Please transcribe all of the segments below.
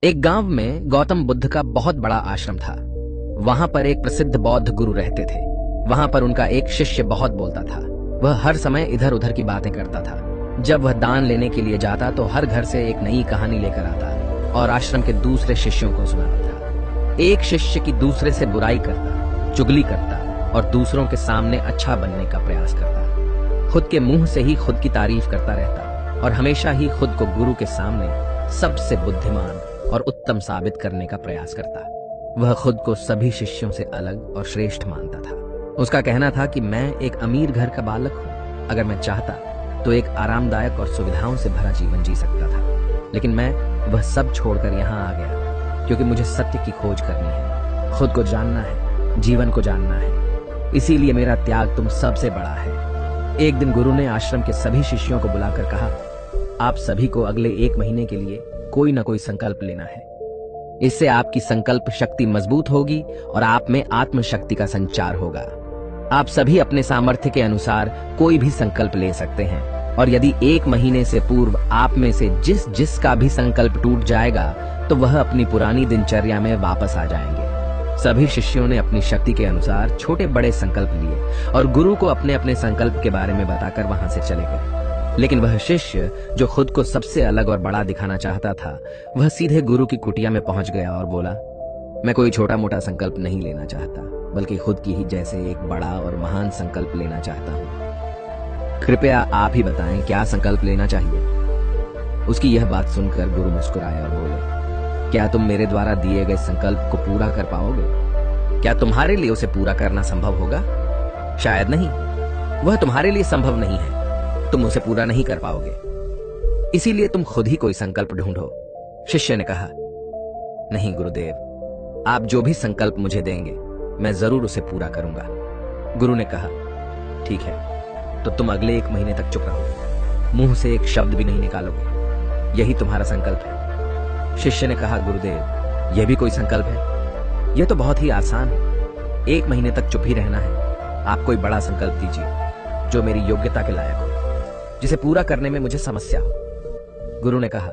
एक गांव में गौतम बुद्ध का बहुत बड़ा आश्रम था। वहां पर एक प्रसिद्ध बौद्ध गुरु रहते थे। वहां पर उनका एक शिष्य बहुत बोलता था। वह हर समय इधर उधर की बातें करता था। जब वह दान लेने के लिए जाता तो हर घर से एक नई कहानी लेकर आता और आश्रम के दूसरे शिष्यों को सुनाता था। एक शिष्य की दूसरे से बुराई करता, चुगली करता और दूसरों के सामने अच्छा बनने का प्रयास करता। खुद के मुंह से ही खुद की तारीफ करता रहता और हमेशा ही खुद को गुरु के सामने सबसे बुद्धिमान और उत्तम साबित करने का प्रयास करता। वह खुद को सभी शिष्यों से अलग और श्रेष्ठ मानता था। उसका कहना था कि मैं एक अमीर घर का बालक हूं। अगर मैं चाहता तो एक आरामदायक और सुविधाओं से भरा जीवन जी सकता था, लेकिन मैं वह सब छोड़कर यहाँ आ गया क्योंकि मुझे सत्य की खोज करनी है, खुद को जानना है, जीवन को जानना है। इसीलिए मेरा त्याग तुम सबसे बड़ा है। एक दिन गुरु ने आश्रम के सभी शिष्यों को बुलाकर कहा, आप सभी को अगले 1 महीने के लिए कोई ना कोई संकल्प लेना है। इससे आपकी संकल्प शक्ति मजबूत होगी और आप में आत्मशक्ति का संचार होगा। आप सभी अपने सामर्थ्य के अनुसार कोई भी संकल्प ले सकते हैं और यदि 1 महीने से पूर्व आप में से जिसका भी संकल्प टूट जाएगा तो वह अपनी पुरानी दिनचर्या में वापस आ जाएंगे। सभी शिष्यों ने अपनी शक्ति के अनुसार छोटे बड़े संकल्प लिए और गुरु को अपने अपने संकल्प के बारे में बताकर वहां से चले गए। लेकिन वह शिष्य जो खुद को सबसे अलग और बड़ा दिखाना चाहता था, वह सीधे गुरु की कुटिया में पहुंच गया और बोला, मैं कोई छोटा मोटा संकल्प नहीं लेना चाहता, बल्कि खुद की ही जैसे एक बड़ा और महान संकल्प लेना चाहता हूं। कृपया आप ही बताएं क्या संकल्प लेना चाहिए। उसकी यह बात सुनकर गुरु मुस्कुराए और बोले, क्या तुम मेरे द्वारा दिए गए संकल्प को पूरा कर पाओगे? क्या तुम्हारे लिए उसे पूरा करना संभव होगा? शायद नहीं। वह तुम्हारे लिए संभव नहीं है, तुम उसे पूरा नहीं कर पाओगे। इसीलिए तुम खुद ही कोई संकल्प ढूंढो। शिष्य ने कहा, नहीं गुरुदेव, आप जो भी संकल्प मुझे देंगे मैं जरूर उसे पूरा करूंगा। गुरु ने कहा, ठीक है, तो तुम अगले 1 महीने तक चुप रहो, मुंह से एक शब्द भी नहीं निकालोगे। यही तुम्हारा संकल्प है। शिष्य ने कहा, गुरुदेव, यह भी कोई संकल्प है? यह तो बहुत ही आसान है। 1 महीने तक चुप ही रहना है। आप कोई बड़ा संकल्प दीजिए जो मेरी योग्यता के लायक हो, जिसे पूरा करने में मुझे समस्या हो। गुरु ने कहा,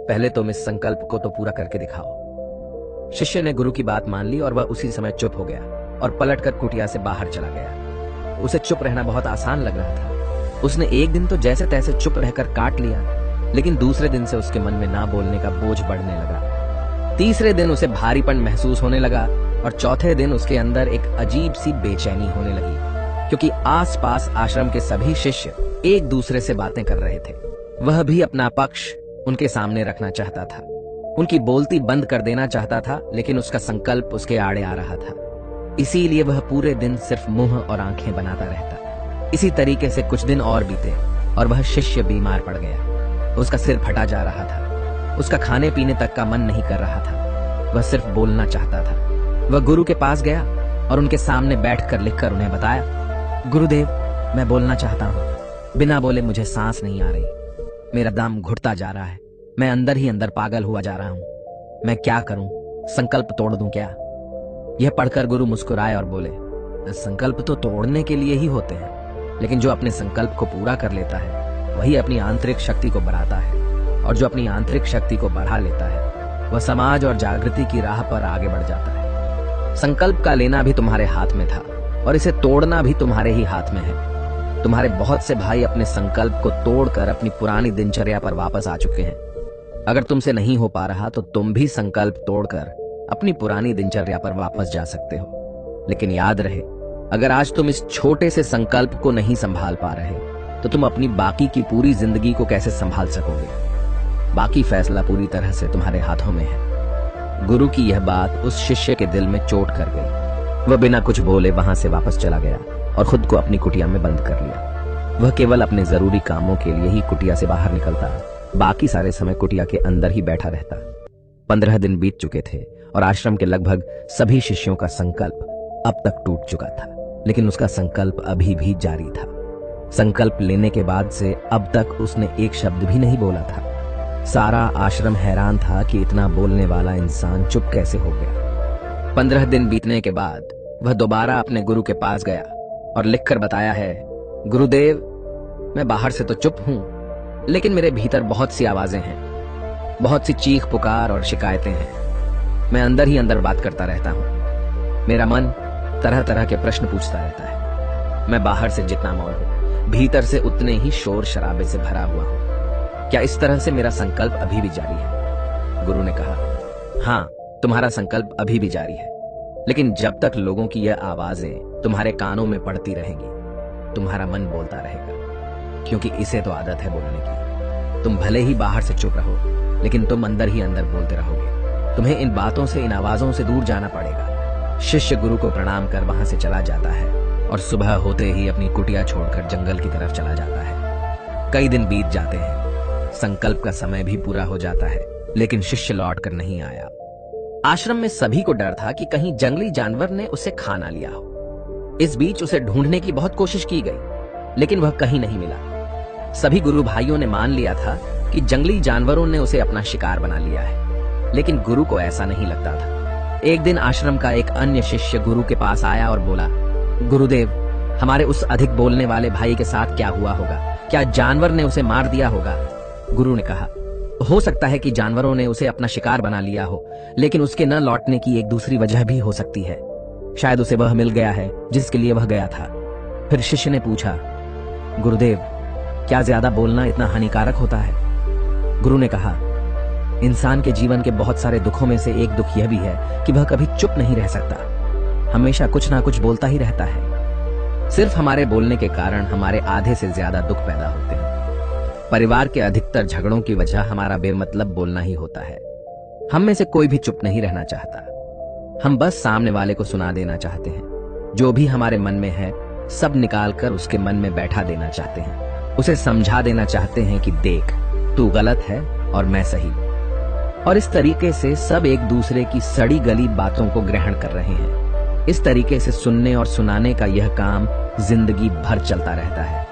पहले तुम इस संकल्प को तो पूरा करके दिखाओ। शिष्य ने गुरु की बात मान ली और वह उसी समय चुप हो गया और पलटकर कुटिया से बाहर चला गया। उसे चुप रहना बहुत आसान लग रहा था। उसने एक दिन तो जैसे तैसे चुप रहकर काट लिया, लेकिन दूसरे दिन से उसके मन में ना बोलने का बोझ बढ़ने लगा। तीसरे दिन उसे भारीपन महसूस होने लगा और चौथे दिन उसके अंदर एक अजीब सी बेचैनी होने लगी, क्योंकि आसपास आश्रम के सभी शिष्य एक दूसरे से बातें कर रहे थे। वह भी अपना पक्ष उनके सामने रखना चाहता था, उनकी बोलती बंद कर देना चाहता था, लेकिन उसका संकल्प उसके आड़े आ रहा था। इसीलिए वह पूरे दिन सिर्फ मुंह और आंखें बनाता रहता। इसी तरीके से कुछ दिन और बीते और वह शिष्य बीमार पड़ गया। उसका सिर फटा जा रहा था। उसका खाने पीने तक का मन नहीं कर रहा था। वह सिर्फ बोलना चाहता था। वह गुरु के पास गया और उनके सामने बैठकर लिखकर उन्हें बताया, गुरुदेव, मैं बोलना चाहता हूँ। बिना बोले मुझे सांस नहीं आ रही। मेरा दम घुटता जा रहा है। मैं अंदर ही अंदर पागल हुआ जा रहा हूं। मैं क्या करूं? संकल्प तोड़ दूं क्या? यह पढ़कर गुरु मुस्कुराए और बोले, संकल्प तो तोड़ने के लिए ही होते हैं, लेकिन जो अपने संकल्प को पूरा कर लेता है वही अपनी आंतरिक शक्ति को बढ़ाता है, और जो अपनी आंतरिक शक्ति को बढ़ा लेता है वह समाज और जागृति की राह पर आगे बढ़ जाता है। संकल्प का लेना भी तुम्हारे हाथ में था और इसे तोड़ना भी तुम्हारे ही हाथ में है। तुम्हारे बहुत से भाई अपने संकल्प को तोड़कर अपनी पुरानी दिनचर्या पर वापस आ चुके हैं। अगर तुमसे नहीं हो पा रहा तो तुम भी संकल्प तोड़कर अपनी पुरानी दिनचर्या पर वापस जा सकते हो। लेकिन याद रहे, अगर आज तुम इस छोटे से संकल्प को नहीं संभाल पा रहे तो तुम अपनी बाकी की पूरी जिंदगी को कैसे संभाल सकोगे? बाकी फैसला पूरी तरह से तुम्हारे हाथों में है। गुरु की यह बात उस शिष्य के दिल में चोट कर गई। वह बिना कुछ बोले वहां से वापस चला गया और खुद को अपनी कुटिया में बंद कर लिया। वह केवल अपने जरूरी कामों के लिए ही कुटिया से बाहर निकलता, बाकी सारे समय कुटिया के अंदर ही बैठा रहता। 15 दिन बीत चुके थे और आश्रम के लगभग सभी शिष्यों का संकल्प अब तक टूट चुका था, लेकिन उसका संकल्प अभी भी जारी था। संकल्प लेने के बाद से अब तक उसने एक शब्द भी नहीं बोला था। सारा आश्रम हैरान था कि इतना बोलने वाला इंसान चुप कैसे हो गया। 15 दिन बीतने के बाद वह दोबारा अपने गुरु के पास गया और लिखकर बताया है, गुरुदेव, मैं बाहर से तो चुप हूं, लेकिन मेरे भीतर बहुत सी आवाजें हैं। बहुत सी चीख पुकार और शिकायतें हैं। मैं अंदर ही अंदर बात करता रहता हूँ। मेरा मन तरह तरह के प्रश्न पूछता रहता है। मैं बाहर से जितना मौन हूँ, भीतर से उतने ही शोर शराबे से भरा हुआ हूँ। क्या इस तरह से मेरा संकल्प अभी भी जारी है? गुरु ने कहा, हाँ, तुम्हारा संकल्प अभी भी जारी है, लेकिन जब तक लोगों की यह आवाजें तुम्हारे कानों में पड़ती रहेंगी, तुम्हारा मन बोलता रहेगा, क्योंकि इसे तो आदत है बोलने की। तुम भले ही बाहर से चुप रहो, लेकिन तुम अंदर ही अंदर बोलते रहोगे। तुम्हें इन बातों से, इन आवाजों से दूर जाना पड़ेगा। शिष्य गुरु को प्रणाम कर वहां से चला जाता है और सुबह होते ही अपनी कुटिया छोड़कर जंगल की तरफ चला जाता है। कई दिन बीत जाते हैं, संकल्प का समय भी पूरा हो जाता है, लेकिन शिष्य लौट कर नहीं आया। आश्रम में सभी को डर था कि कहीं जंगली जानवर ने उसे खा ना लिया हो। इस बीच उसे ढूंढने की बहुत कोशिश की गई, लेकिन वह कहीं नहीं मिला। सभी गुरु भाइयों ने मान लिया था कि जंगली जानवरों ने उसे अपना शिकार बना लिया है, लेकिन गुरु को ऐसा नहीं लगता था। एक दिन आश्रम का एक अन्य शिष्य गुरु के पास आया और बोला, गुरुदेव, हमारे उस अधिक बोलने वाले भाई के साथ क्या हुआ होगा? क्या जानवर ने उसे मार दिया होगा? गुरु ने कहा, हो सकता है कि जानवरों ने उसे अपना शिकार बना लिया हो, लेकिन उसके न लौटने की एक दूसरी वजह भी हो सकती है। शायद उसे वह मिल गया है जिसके लिए वह गया था। फिर शिष्य ने पूछा, गुरुदेव, क्या ज्यादा बोलना इतना हानिकारक होता है? गुरु ने कहा, इंसान के जीवन के बहुत सारे दुखों में से एक दुख यह भी है कि वह कभी चुप नहीं रह सकता, हमेशा कुछ ना कुछ बोलता ही रहता है। सिर्फ हमारे बोलने के कारण हमारे आधे से ज्यादा दुख पैदा होते हैं। परिवार के अधिकतर झगड़ों की वजह हमारा बेमतलब बोलना ही होता है। हम में से कोई भी चुप नहीं रहना चाहता। हम बस सामने वाले को सुना देना चाहते हैं। जो भी हमारे मन में है सब निकाल कर उसके मन में बैठा देना चाहते हैं। उसे समझा देना चाहते हैं कि देख, तू गलत है और मैं सही। और इस तरीके से सब एक दूसरे की सड़ी गली बातों को ग्रहण कर रहे हैं। इस तरीके से सुनने और सुनाने का यह काम जिंदगी भर चलता रहता है।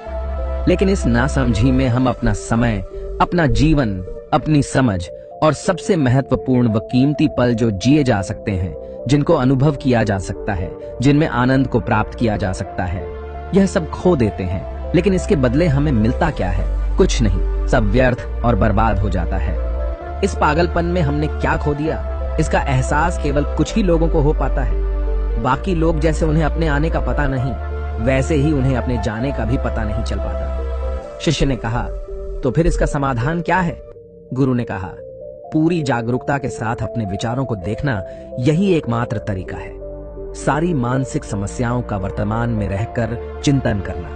लेकिन इस नासमझी में हम अपना समय, अपना जीवन, अपनी समझ और सबसे महत्वपूर्ण व कीमती पल जो जिए जा सकते हैं, जिनको अनुभव किया जा सकता है, जिनमें आनंद को प्राप्त किया जा सकता है, यह सब खो देते हैं। लेकिन इसके बदले हमें मिलता क्या है? कुछ नहीं, सब व्यर्थ और बर्बाद हो जाता है। इस पागलपन में हमने क्या खो दिया, इसका एहसास केवल कुछ ही लोगों को हो पाता है। बाकी लोग जैसे उन्हें अपने आने का पता नहीं, वैसे ही उन्हें अपने जाने का भी पता नहीं चल पाता। शिष्य ने कहा, तो फिर इसका समाधान क्या है? गुरु ने कहा, पूरी जागरूकता के साथ अपने विचारों को देखना यही एकमात्र तरीका है। सारी मानसिक समस्याओं का वर्तमान में रहकर चिंतन करना,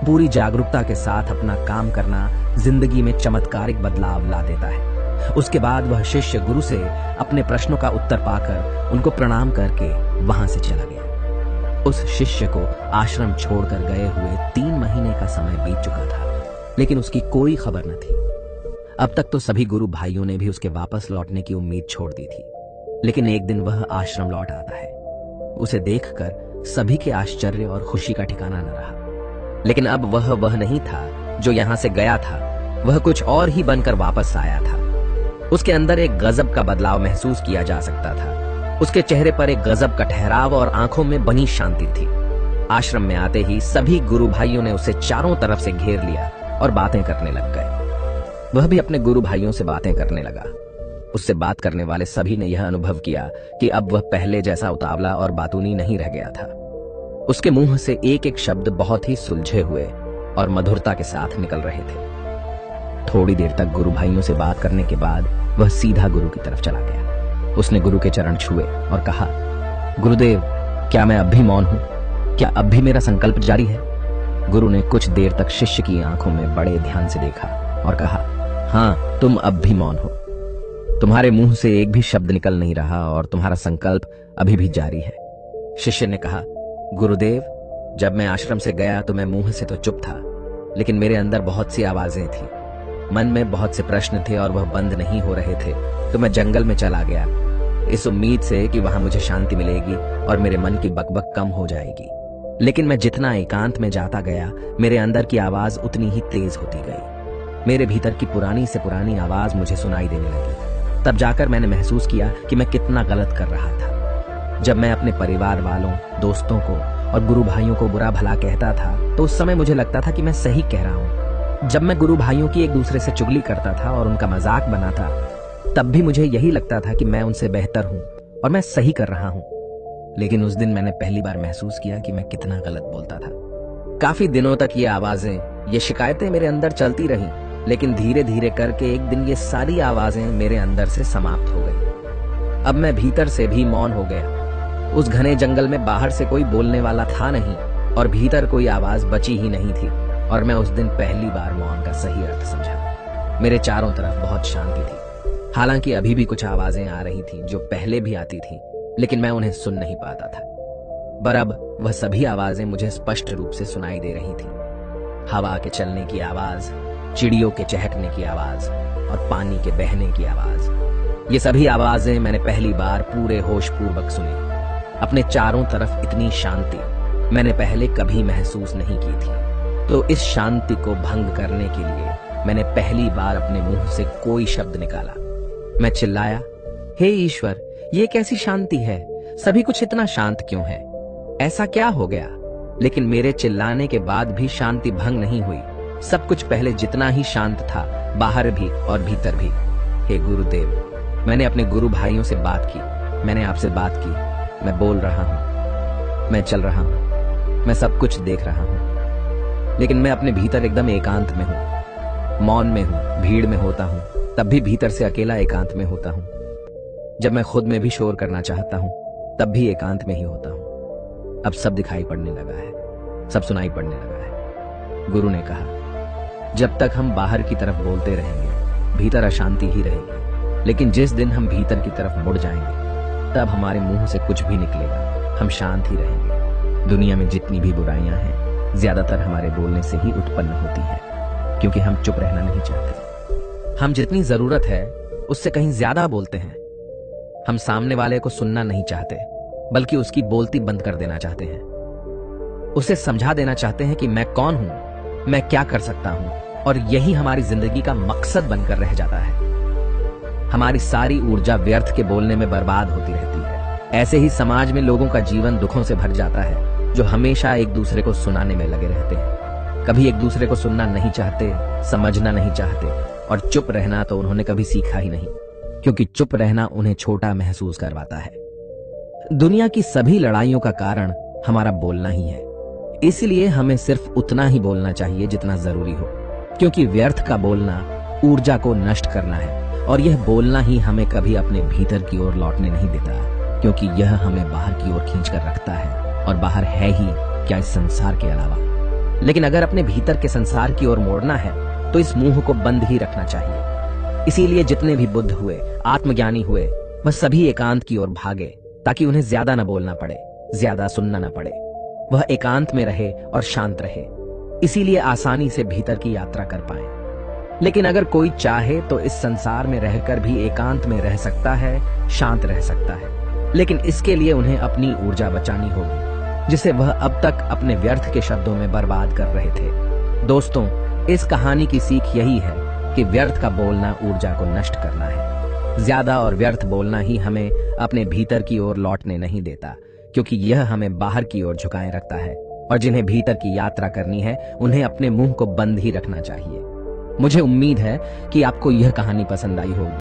पूरी जागरूकता के साथ अपना काम करना जिंदगी में चमत्कारिक बदलाव ला देता है। उसके बाद वह शिष्य गुरु से अपने प्रश्नों का उत्तर पाकर उनको प्रणाम करके वहां से चला गया। उस शिष्य को आश्रम छोड़कर गए हुए 3 महीने का समय बीत चुका था, लेकिन उसकी कोई खबर न थी। अब तक तो सभी गुरु भाइयों ने भी उसके वापस लौटने की उम्मीद छोड़ दी थी, लेकिन एक दिन वह आश्रम लौट आता है। उसे देखकर सभी के आश्चर्य और खुशी का ठिकाना न रहा। लेकिन अब वह नहीं था जो यहां से गया था, वह कुछ और ही बनकर वापस आया था। उसके अंदर एक गजब का बदलाव महसूस किया जा सकता था। उसके चेहरे पर एक गजब का ठहराव और आंखों में बनी शांति थी। आश्रम में आते ही सभी गुरु भाइयों ने उसे चारों तरफ से घेर लिया और बातें करने लग गए। वह भी अपने गुरु भाइयों से बातें करने लगा। उससे बात करने वाले सभी ने यह अनुभव किया कि अब वह पहले जैसा उतावला और बातूनी नहीं रह गया था। उसके मुंह से एक एक शब्द बहुत ही सुलझे हुए और मधुरता के साथ निकल रहे थे। थोड़ी देर तक गुरु भाइयों से बात करने के बाद वह सीधा गुरु की तरफ चला गया। उसने गुरु के चरण छुए और कहा, गुरुदेव, क्या मैं अब भी मौन हूं? क्या अब भी मेरा संकल्प जारी है? गुरु ने कुछ देर तक शिष्य की आंखों में बड़े ध्यान से देखा और कहा, हाँ, तुम अब भी मौन हो। तुम्हारे मुंह से एक भी शब्द निकल नहीं रहा और तुम्हारा संकल्प अभी भी जारी है। शिष्य ने कहा, गुरुदेव, जब मैं आश्रम से गया तो मैं मुंह से तो चुप था, लेकिन मेरे अंदर बहुत सी आवाजें थी। मन में बहुत से प्रश्न थे और वह बंद नहीं हो रहे थे, तो मैं जंगल में चला गया इस उम्मीद से कि वहां मुझे शांति मिलेगी और मेरे मन की बकबक कम हो जाएगी। लेकिन मैं जितना एकांत में जाता गया, मेरे अंदर की आवाज उतनी ही तेज होती गई। मेरे भीतर की पुरानी से पुरानी आवाज मुझे सुनाई देने लगी। तब जाकर मैंने महसूस किया कि मैं कितना गलत कर रहा था। जब मैं अपने परिवार वालों, दोस्तों को और गुरु भाइयों को बुरा भला कहता था, तो उस समय मुझे लगता था कि मैं सही कह रहा हूँ। जब मैं गुरु भाइयों की एक दूसरे से चुगली करता था और उनका मजाक बनाता, तब भी मुझे यही लगता था कि मैं उनसे बेहतर हूं और मैं सही कर रहा हूं। लेकिन उस दिन मैंने पहली बार महसूस किया कि मैं कितना गलत बोलता था। काफी दिनों तक ये आवाजें, ये शिकायतें मेरे अंदर चलती रहीं, लेकिन धीरे धीरे करके एक दिन ये सारी आवाजें मेरे अंदर से समाप्त हो गई। अब मैं भीतर से भी मौन हो गया। उस घने जंगल में बाहर से कोई बोलने वाला था नहीं और भीतर कोई आवाज बची ही नहीं थी, और मैं उस दिन पहली बार मौन का सही अर्थ समझा। मेरे चारों तरफ बहुत शांति थी। हालांकि अभी भी कुछ आवाजें आ रही थीं जो पहले भी आती थीं, लेकिन मैं उन्हें सुन नहीं पाता था। पर अब वह सभी आवाजें मुझे स्पष्ट रूप से सुनाई दे रही थीं। हवा के चलने की आवाज, चिड़ियों के चहकने की आवाज और पानी के बहने की आवाज। ये सभी आवाजें मैंने पहली बार पूरे होश पूर्वक सुनी। अपने चारों तरफ इतनी शांति मैंने पहले कभी महसूस नहीं की थी। तो इस शांति को भंग करने के लिए मैंने पहली बार अपने मुंह से कोई शब्द निकाला। मैं चिल्लाया, हे ईश्वर, ये कैसी शांति है? सभी कुछ इतना शांत क्यों है? ऐसा क्या हो गया? लेकिन मेरे चिल्लाने के बाद भी शांति भंग नहीं हुई। सब कुछ पहले जितना ही शांत था, बाहर भी और भीतर भी। हे गुरुदेव, मैंने अपने गुरु भाइयों से बात की, मैंने आपसे बात की। मैं बोल रहा हूं, मैं चल रहा हूं, मैं सब कुछ देख रहा हूं, लेकिन मैं अपने भीतर एकदम एकांत में हूं, मौन में हूं। भीड़ में होता हूं तब भी भीतर से अकेला एकांत में होता हूं। जब मैं खुद में भी शोर करना चाहता हूं तब भी एकांत में ही होता हूं। अब सब दिखाई पड़ने लगा है, सब सुनाई पड़ने लगा है। गुरु ने कहा, जब तक हम बाहर की तरफ बोलते रहेंगे, भीतर अशांति ही रहेगी। लेकिन जिस दिन हम भीतर की तरफ मुड़ जाएंगे, तब हमारे मुंह से कुछ भी निकलेगा, हम शांत ही रहेंगे। दुनिया में जितनी भी बुराइयां हैं, ज्यादातर हमारे बोलने से ही उत्पन्न होती है, क्योंकि हम चुप रहना नहीं चाहते। हम जितनी जरूरत है उससे कहीं ज्यादा बोलते हैं। हम सामने वाले को सुनना नहीं चाहते, बल्कि उसकी बोलती बंद कर देना चाहते हैं। उसे समझा देना चाहते हैं कि मैं कौन हूं, मैं क्या कर सकता हूं, और यही हमारी जिंदगी का मकसद बनकर रह जाता है। हमारी सारी ऊर्जा व्यर्थ के बोलने में बर्बाद होती रहती है। ऐसे ही समाज में लोगों का जीवन दुखों से भर जाता है, जो हमेशा एक दूसरे को सुनाने में लगे रहते हैं। कभी एक दूसरे को सुनना नहीं चाहते, समझना नहीं चाहते, और चुप रहना तो उन्होंने कभी सीखा ही नहीं, क्योंकि चुप रहना उन्हें छोटा महसूस करवाता है। दुनिया की सभी लड़ाइयों का कारण हमारा बोलना ही है। इसलिए हमें सिर्फ उतना ही बोलना चाहिए जितना जरूरी हो, क्योंकि व्यर्थ का बोलना ऊर्जा को नष्ट करना है, और यह बोलना ही हमें कभी अपने भीतर की ओर लौटने नहीं देता, क्योंकि यह हमें बाहर की ओर खींच कर रखता है, और बाहर है ही क्या इस संसार के अलावा। लेकिन अगर अपने भीतर के संसार की ओर मोड़ना है तो इस मुंह को बंद ही रखना चाहिए। इसीलिए जितने भी बुद्ध हुए, आत्मज्ञानी हुए, वह सभी एकांत की ओर भागे, ताकि उन्हें ज्यादा न बोलना पड़े, ज्यादा सुनना न पड़े। वह एकांत में रहे और शांत रहे, इसीलिए आसानी से भीतर की यात्रा कर पाए। लेकिन अगर कोई चाहे तो इस संसार में रहकर भी एकांत में रह सकता है, शांत रह सकता है, लेकिन इसके लिए उन्हें अपनी ऊर्जा बचानी होगी, जिसे वह अब तक अपने व्यर्थ के शब्दों में बर्बाद कर रहे थे। दोस्तों, इस कहानी की सीख यही है कि व्यर्थ का बोलना ऊर्जा को नष्ट करना है। ज्यादा और व्यर्थ बोलना ही हमें अपने भीतर की ओर लौटने नहीं देता, क्योंकि यह हमें बाहर की ओर झुकाए रखता है, और जिन्हें भीतर की यात्रा करनी है उन्हें अपने मुंह को बंद ही रखना चाहिए। मुझे उम्मीद है कि आपको यह कहानी पसंद आई होगी।